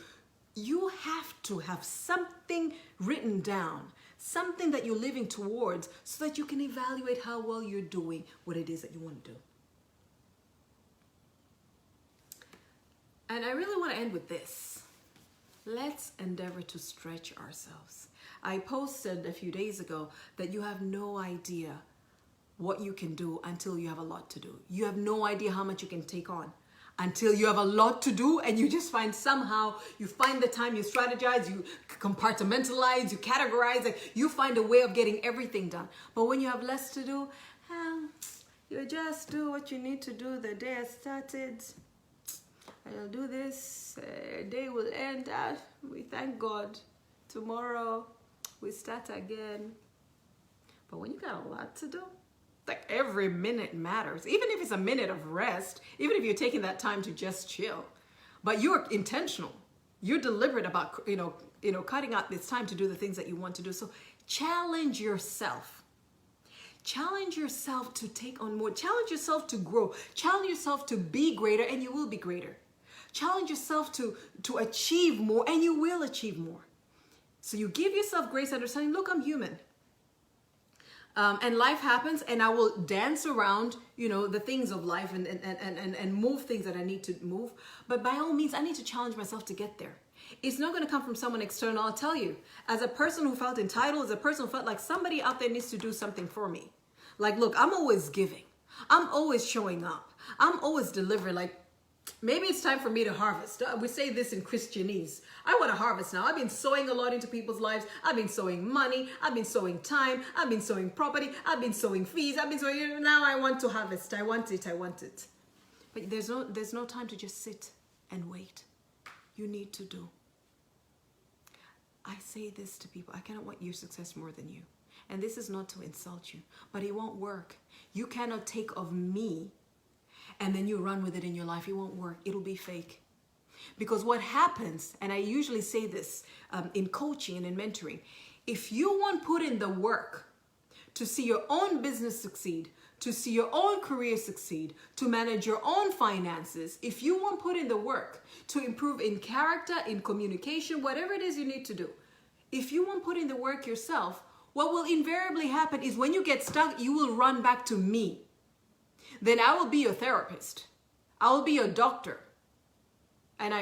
You have to have something written down, something that you're living towards so that you can evaluate how well you're doing what it is that you want to do. And I really want to end with this. Let's endeavor to stretch ourselves. I posted a few days ago that you have no idea what you can do until you have a lot to do. You have no idea how much you can take on until you have a lot to do, and you just find you find the time, you strategize, you compartmentalize, you categorize, you find a way of getting everything done. But when you have less to do, you just do what you need to do the day I started. I'll do this, day will end, we thank God. Tomorrow, we start again. But when you got a lot to do, like every minute matters. Even if it's a minute of rest, even if you're taking that time to just chill, but you're intentional, you're deliberate about, cutting out this time to do the things that you want to do. So challenge yourself. Challenge yourself to take on more. Challenge yourself to grow. Challenge yourself to be greater, and you will be greater. Challenge yourself to achieve more, and you will achieve more. So you give yourself grace, understanding, look, I'm human. And life happens, and I will dance around, the things of life and move things that I need to move. But by all means, I need to challenge myself to get there. It's not going to come from someone external. I'll tell you, as a person who felt entitled, as a person who felt like somebody out there needs to do something for me. Like, look, I'm always giving. I'm always showing up. I'm always delivering. Like, maybe it's time for me to harvest. We say this in Christianese. I want to harvest now. I've been sowing a lot into people's lives. I've been sowing money. I've been sowing time. I've been sowing property. I've been sowing fees. Now I want to harvest. I want it. But there's no time to just sit and wait. You need to do. I say this to people. I cannot want your success more than you. And this is not to insult you, but it won't work. You cannot take of me and then you run with it in your life. It won't work. It'll be fake. Because what happens, and I usually say this in coaching and in mentoring, if you won't put in the work to see your own business succeed, to see your own career succeed, to manage your own finances, if you won't put in the work to improve in character, in communication, whatever it is you need to do, if you won't put in the work yourself, what will invariably happen is when you get stuck, you will run back to me. Then I will be your therapist. I will be your doctor. And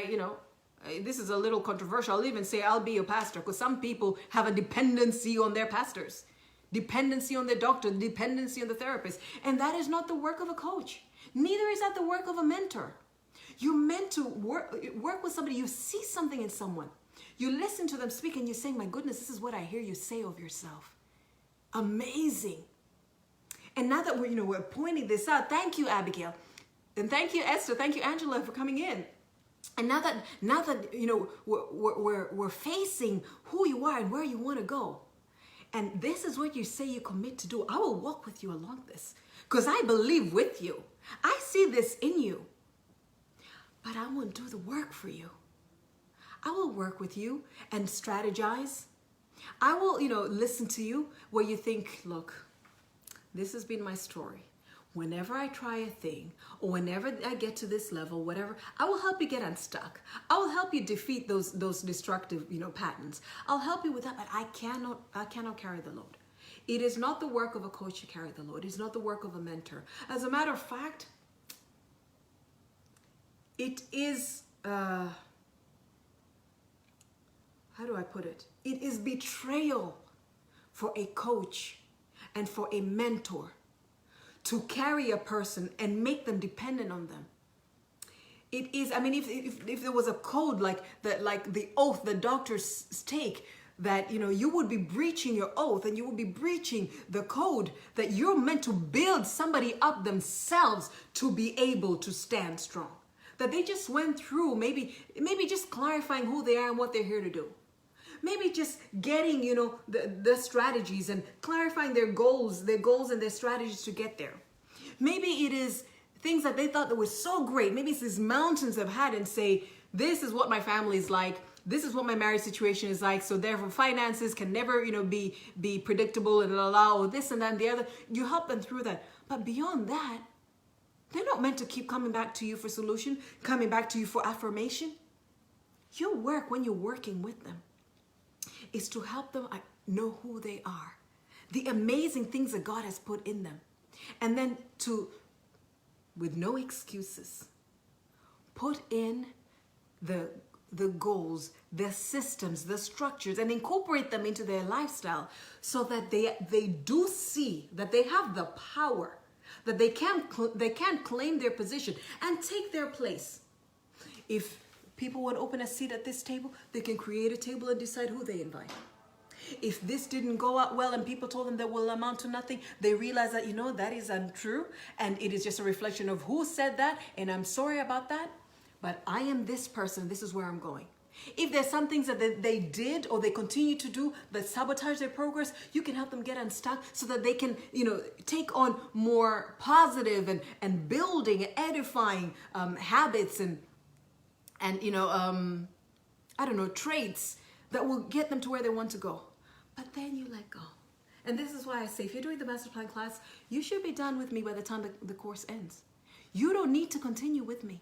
this is a little controversial. I'll even say I'll be your pastor, because some people have a dependency on their pastors, dependency on their doctor, dependency on the therapist. And that is not the work of a coach. Neither is that the work of a mentor. You're meant to work with somebody. You see something in someone. You listen to them speak and you're saying, my goodness, this is what I hear you say of yourself. Amazing. And now that we're pointing this out, thank you, Abigail. And thank you, Esther. Thank you, Angela, for coming in. And now that we're facing who you are and where you want to go. And this is what you say you commit to do. I will walk with you along this because I believe with you. I see this in you. But I won't do the work for you. I will work with you and strategize. I will, listen to you where you think, look, this has been my story. Whenever I try a thing or whenever I get to this level, whatever, I will help you get unstuck. I will help you defeat those destructive, patterns. I'll help you with that, but I cannot carry the load. It is not the work of a coach to carry the load. It's not the work of a mentor. As a matter of fact, it is, how do I put it? It is betrayal for a coach and for a mentor to carry a person and make them dependent on them. It is, if there was a code like the oath that doctors take, that you would be breaching your oath and you would be breaching the code that you're meant to build somebody up themselves to be able to stand strong. That they just went through, maybe just clarifying who they are and what they're here to do. Maybe just getting, the strategies and clarifying their goals and their strategies to get there. Maybe it is things that they thought that were so great. Maybe it's these mountains they've had and say, this is what my family is like. This is what my marriage situation is like. So therefore finances can never, be predictable and allow this and that and the other. You help them through that. But beyond that, they're not meant to keep coming back to you for solution, coming back to you for affirmation. Your work when you're working with them is to help them know who they are, the amazing things that God has put in them. And then with no excuses, put in the goals, the systems, the structures, and incorporate them into their lifestyle so that they do see that they have the power, that they can claim their position and take their place. If people want to open a seat at this table, they can create a table and decide who they invite. If this didn't go out well and people told them that will amount to nothing, they realize that, that is untrue and it is just a reflection of who said that, and I'm sorry about that, but I am this person, this is where I'm going. If there's some things that they did or they continue to do that sabotage their progress, you can help them get unstuck so that they can, take on more positive and building, edifying habits and traits that will get them to where they want to go. But then you let go. And this is why I say, if you're doing the Masterplan class, you should be done with me by the time the course ends. You don't need to continue with me.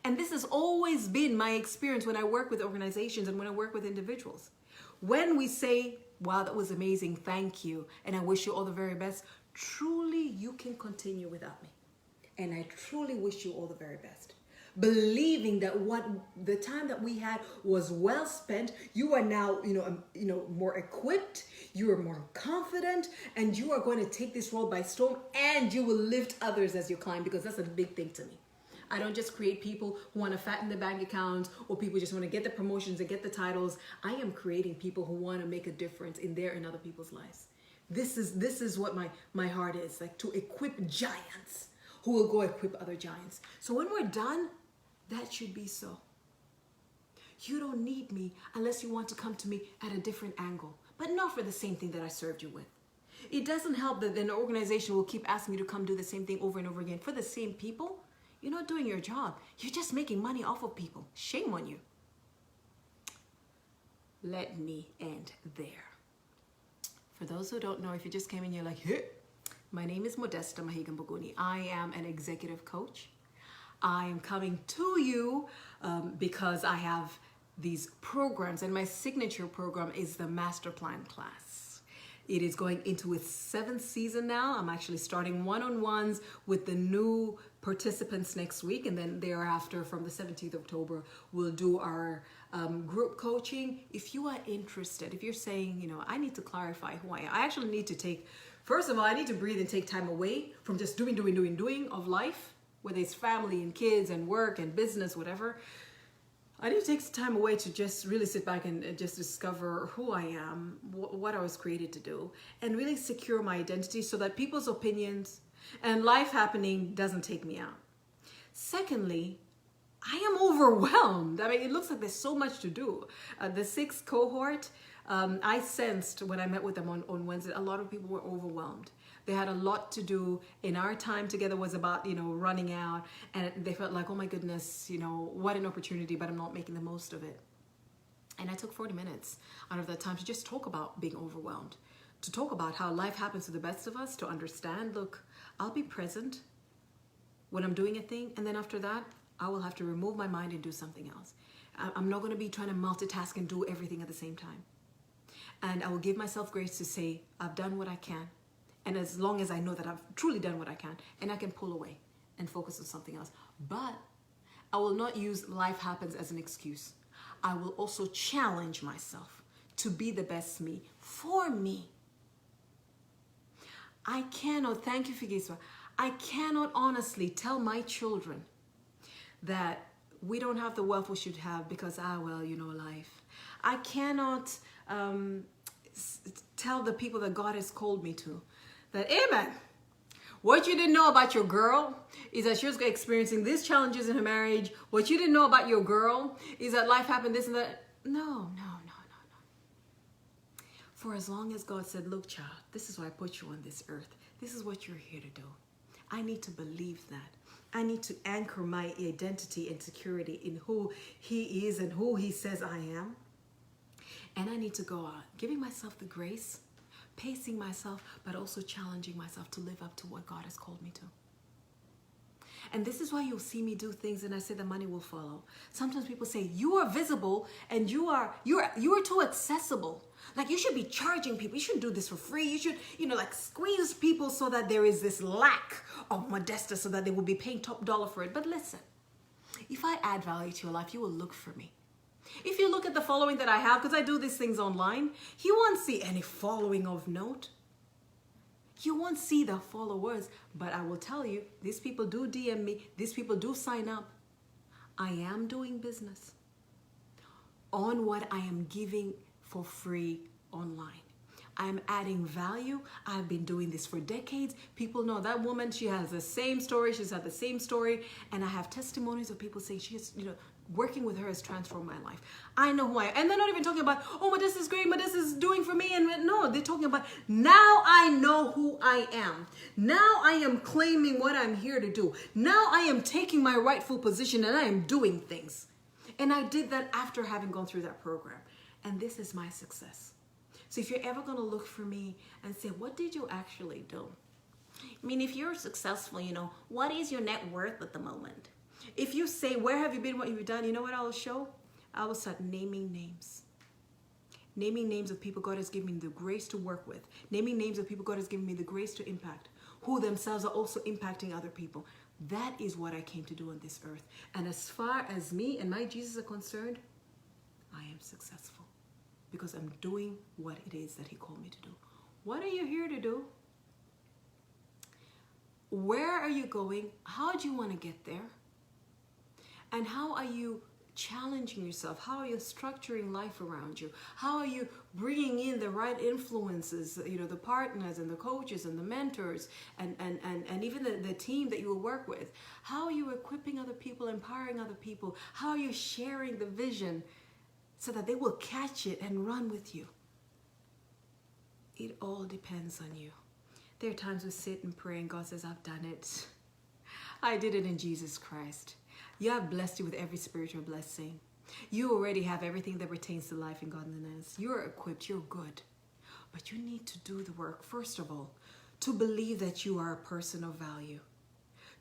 And this has always been my experience when I work with organizations and when I work with individuals. When we say, wow, that was amazing, thank you, and I wish you all the very best, truly you can continue without me. And I truly wish you all the very best. Believing that what the time that we had was well spent, you are now, more equipped, you are more confident, and you are going to take this role by storm, and you will lift others as you climb, because that's a big thing to me. I don't just create people who want to fatten their bank accounts or people just want to get the promotions and get the titles. I am creating people who want to make a difference in their and other people's lives. This is what my heart is, like to equip giants who will go equip other giants. So when we're done, that should be so. You don't need me unless you want to come to me at a different angle, but not for the same thing that I served you with. It doesn't help that an organization will keep asking you to come do the same thing over and over again for the same people. You're not doing your job. You're just making money off of people. Shame on you. Let me end there. For those who don't know, if you just came in, you're like, hey, my name is Modesta Mahigan Boguni. I am an executive coach. I am coming to you because I have these programs, and my signature program is the Masterplan Class. It is going into its 7th season now. I'm actually starting one-on-ones with the new participants next week, and then thereafter from the 17th of October, we'll do our group coaching. If you are interested, if you're saying, I need to clarify who I am, I actually need to take, first of all, I need to breathe and take time away from just doing of life. whether it's family and kids and work and business, whatever, I need to take some time away to just really sit back and just discover who I am, what I was created to do, and really secure my identity so that people's opinions and life happening doesn't take me out. Secondly, I am overwhelmed. I mean, it looks like there's so much to do. The 6th cohort, I sensed when I met with them on Wednesday, a lot of people were overwhelmed. They had a lot to do, and our time together was about, running out, and they felt like, oh my goodness, what an opportunity, but I'm not making the most of it. And I took 40 minutes out of that time to just talk about being overwhelmed, to talk about how life happens to the best of us, to understand, look, I'll be present when I'm doing a thing, and then after that, I will have to remove my mind and do something else. I'm not going to be trying to multitask and do everything at the same time. And I will give myself grace to say, I've done what I can. And as long as I know that I've truly done what I can, and I can pull away and focus on something else. But I will not use life happens as an excuse. I will also challenge myself to be the best me for me. I cannot, thank you, Figiswa, I cannot honestly tell my children that we don't have the wealth we should have because, life. I cannot tell the people that God has called me to that, amen, what you didn't know about your girl is that she was experiencing these challenges in her marriage. What you didn't know about your girl is that life happened this and that. No. For as long as God said, look, child, this is why I put you on this earth. This is what you're here to do. I need to believe that. I need to anchor my identity and security in who He is and who He says I am. And I need to go out, giving myself the grace, pacing myself, but also challenging myself to live up to what God has called me to. And this is why you'll see me do things and I say the money will follow. Sometimes people say, you are visible and you are too accessible. Like you should be charging people. You shouldn't do this for free. You should, squeeze people so that there is this lack of modesty so that they will be paying top dollar for it. But listen, if I add value to your life, you will look for me. If you look at the following that I have, because I do these things online, you won't see any following of note. You won't see the followers, but I will tell you, these people do DM me. These people do sign up. I am doing business on what I am giving for free online. I am adding value. I've been doing this for decades. People know that woman, she has the same story. She's had the same story. And I have testimonies of people saying she has, working with her has transformed my life. I know who I am. And they're not even talking about, oh, but this is great, but this is doing for me. And no, they're talking about, now I know who I am. Now I am claiming what I'm here to do. Now I am taking my rightful position and I am doing things. And I did that after having gone through that program. And this is my success. So if you're ever going to look for me and say, what did you actually do? I mean, if you're successful, what is your net worth at the moment? If you say, where have you been, what have you done? You know what I will show? I will start naming names. Naming names of people God has given me the grace to work with. Naming names of people God has given me the grace to impact, who themselves are also impacting other people. That is what I came to do on this earth. And as far as me and my Jesus are concerned, I am successful because I'm doing what it is that He called me to do. What are you here to do? Where are you going? How do you want to get there? And how are you challenging yourself? How are you structuring life around you? How are you bringing in the right influences, the partners and the coaches and the mentors and even the team that you will work with? How are you equipping other people, empowering other people? How are you sharing the vision so that they will catch it and run with you? It all depends on you. There are times we sit and pray and God says, I've done it. I did it in Jesus Christ. You have blessed you with every spiritual blessing. You already have everything that pertains to life and godliness. You're equipped. You're good. But you need to do the work, first of all, to believe that you are a person of value.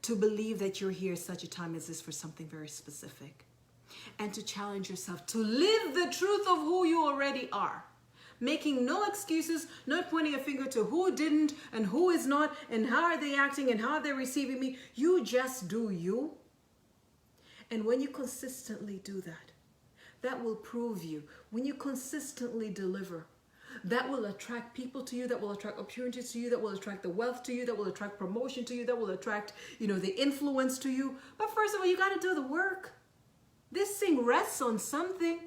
To believe that you're here such a time as this for something very specific. And to challenge yourself to live the truth of who you already are. Making no excuses, not pointing a finger to who didn't and who is not and how are they acting and how are they receiving me. You just do you. And when you consistently do that, that will prove you. When you consistently deliver, that will attract people to you, that will attract opportunities to you, that will attract the wealth to you, that will attract promotion to you, that will attract, the influence to you. But first of all, you got to do the work. This thing rests on something.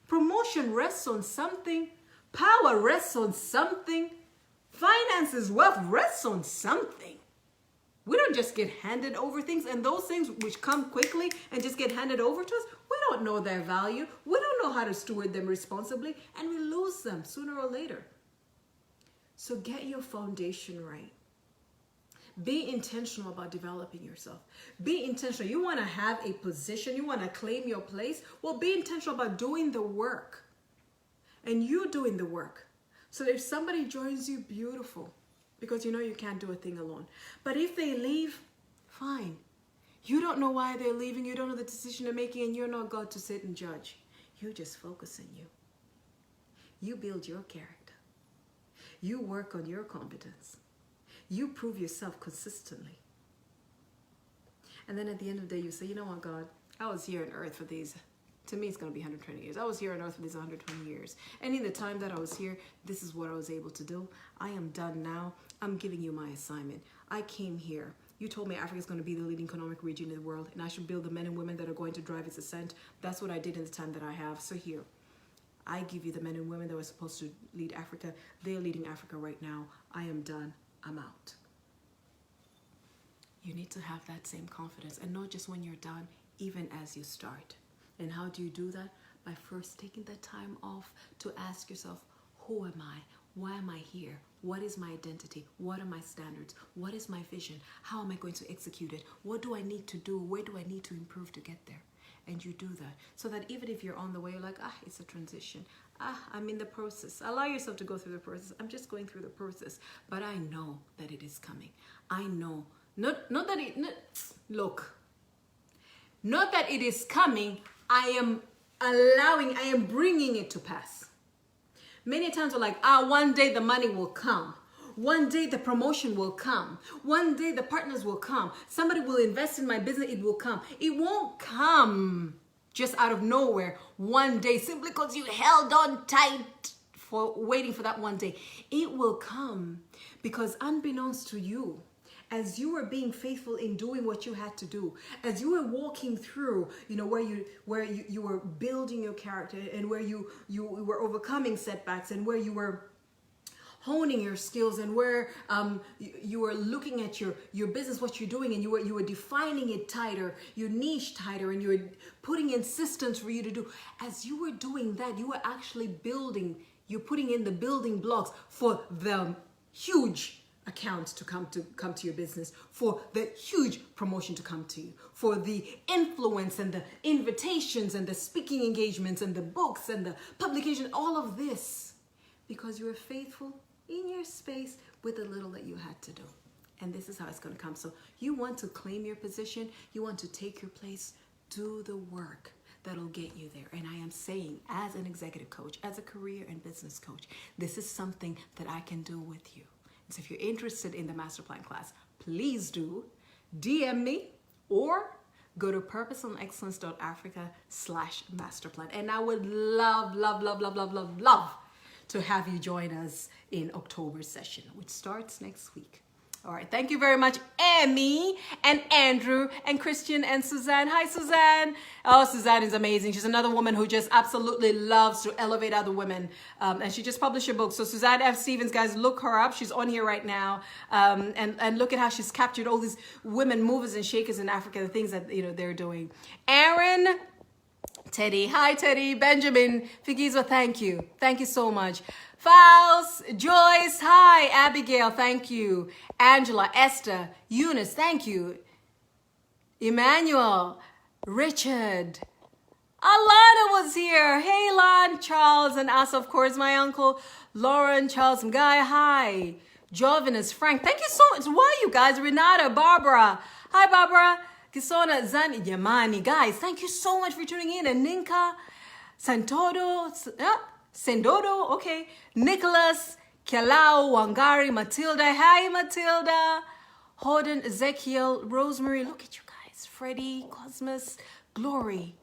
Promotion rests on something. Power rests on something. Finances, wealth rests on something. We don't just get handed over things, and those things which come quickly and just get handed over to us, we don't know their value. We don't know how to steward them responsibly, and we lose them sooner or later. So get your foundation right. Be intentional about developing yourself. Be intentional. You want to have a position. You want to claim your place. Well, be intentional about doing the work. And you doing the work. So if somebody joins you, beautiful. Because you can't do a thing alone. But if they leave, fine. You don't know why they're leaving. You don't know the decision they're making. And you're not God to sit and judge. You just focus on you. You build your character. You work on your competence. You prove yourself consistently. And then at the end of the day, you say, you know what, God, I was here on earth for these. To me, it's going to be 120 years. I was here on earth for these 120 years. And in the time that I was here, this is what I was able to do. I am done now. I'm giving you my assignment. I came here. You told me Africa is going to be the leading economic region in the world, and I should build the men and women that are going to drive its ascent. That's what I did in the time that I have. So here, I give you the men and women that were supposed to lead Africa. They're leading Africa right now. I am done. I'm out. You need to have that same confidence, and not just when you're done, even as you start. And how do you do that? By first taking the time off to ask yourself, who am I? Why am I here? What is my identity? What are my standards? What is my vision? How am I going to execute it? What do I need to do? Where do I need to improve to get there? And you do that so that even if you're on the way, you're like, it's a transition. I'm in the process. Allow yourself to go through the process. I'm just going through the process, but I know that it is coming. I know, not that it is coming. I am bringing it to pass. Many times we're like, one day the money will come. One day the promotion will come. One day the partners will come. Somebody will invest in my business. It will come. It won't come just out of nowhere one day simply because you held on tight for waiting for that one day. It will come because unbeknownst to you, as you were being faithful in doing what you had to do, as you were walking through, where you were building your character, and where you were overcoming setbacks, and where you were honing your skills, and where you were looking at your business, what you're doing, and you were defining it tighter, your niche tighter, and you were putting in systems for you to do. As you were doing that, you were actually building. You're putting in the building blocks for the huge accounts to come to your business, for the huge promotion to come to you, for the influence and the invitations and the speaking engagements and the books and the publication, all of this, because you were faithful in your space with the little that you had to do. And this is how it's going to come. So you want to claim your position, you want to take your place, do the work that'll get you there. And I am saying, as an executive coach, as a career and business coach, this is something that I can do with you. So if you're interested in the Masterplan class, please do DM me or go to purposeandexcellence.africa/masterplan. And I would love to have you join us in October's session, which starts next week. All right. Thank you very much, Amy and Andrew and Christian and Suzanne. Hi, Suzanne. Oh, Suzanne is amazing. She's another woman who just absolutely loves to elevate other women. And she just published a book. So Suzanne F. Stevens, guys, look her up. She's on here right now. And look at how she's captured all these women movers and shakers in Africa, the things that, they're doing. Aaron, Teddy. Hi, Teddy. Benjamin, Figizo, thank you. Thank you so much. Faust, Joyce, hi. Abigail, thank you. Angela, Esther, Eunice, thank you. Emmanuel, Richard, Alana was here. Hey, Lon, Charles, and us, of course, my uncle, Lauren, Charles, and Guy, hi. Jovinus, Frank, thank you so much. Why, you guys? Renata, Barbara, hi, Barbara. Kisona, Zani, Yamani, guys, thank you so much for tuning in. And Ninka, Santodo, Sendodo, okay. Nicholas, Kelao, Wangari, Matilda. Hi, Matilda. Holden, Ezekiel, Rosemary. Look at you guys. Freddie, Cosmos, Glory,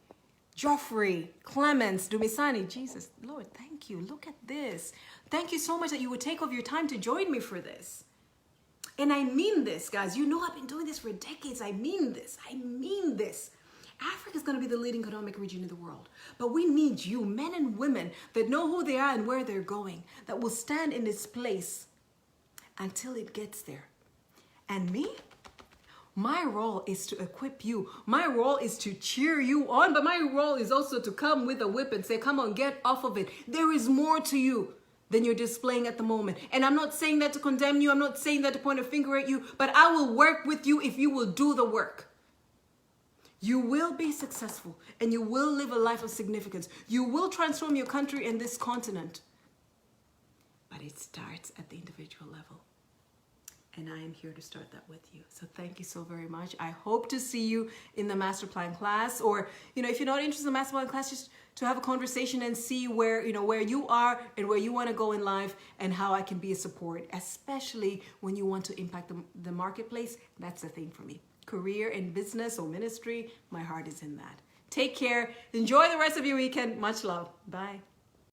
Joffrey, Clemens, Dumisani. Jesus, Lord, thank you. Look at this. Thank you so much that you would take off your time to join me for this. And I mean this, guys. You know I've been doing this for decades. I mean this. I mean this. Africa is going to be the leading economic region in the world. But we need you, men and women, that know who they are and where they're going, that will stand in this place until it gets there. And me? My role is to equip you. My role is to cheer you on. But my role is also to come with a whip and say, come on, get off of it. There is more to you than you're displaying at the moment. And I'm not saying that to condemn you. I'm not saying that to point a finger at you. But I will work with you if you will do the work. You will be successful and you will live a life of significance. You will transform your country and this continent. But it starts at the individual level. And I am here to start that with you. So thank you so very much. I hope to see you in the Masterplan class, or, if you're not interested in the Masterplan class, just to have a conversation and see where you are and where you want to go in life and how I can be a support, especially when you want to impact the marketplace. That's the thing for me. Career and business or ministry, my heart is in that. Take care. Enjoy the rest of your weekend. Much love. Bye.